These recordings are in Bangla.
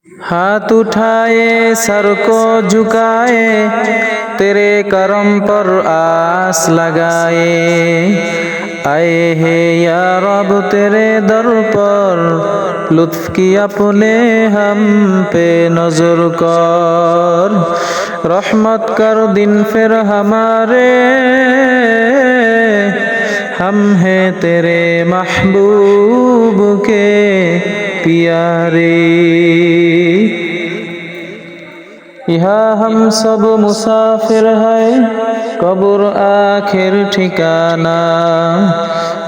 हाथ उठाए सर को झुकाए तेरे करम पर आस लगाए आए है या रब तेरे दर पर लुत्फ की अपने हम पे नजर कर रहमत कर दिन फिर हमारे हम हैं तेरे महबूब के प्यारे। यहाँ हम सब मुसाफिर हैं कब्र आखिर ठिकाना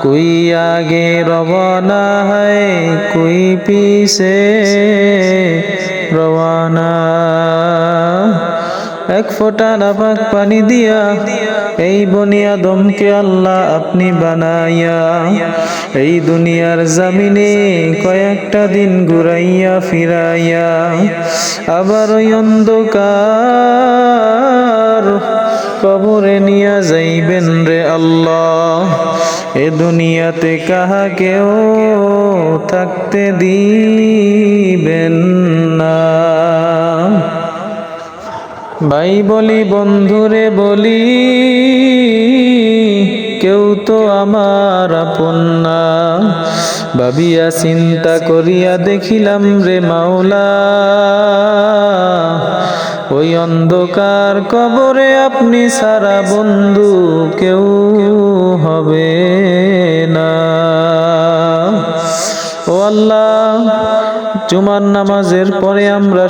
कोई आगे रवाना है कोई पीछे रवाना एक फोटा नापाक पानी दिया এই বনি আদমকে আল্লাহ আপনি বানাইয়া এই দুনিয়ার জমিনে কয়েকটা দিন ঘুরাইয়া ফিরাইয়া আবার ওই অন্ধকার কবরে নিয়া যাইবেন রে আল্লাহ এ দুনিয়াতে কাহাকেও থাকতে দিবেন না। ভাই বলি বন্ধুরে বলি কেউ তো আমার আপন না ভাবিয়া চিন্তা করিয়া দেখিলাম রে মাওলা ওই অন্ধকার কবরে আপনি সারা বন্ধু কেউ হবে না। ও আল্লাহ জুমার নামাজের পরে আমরা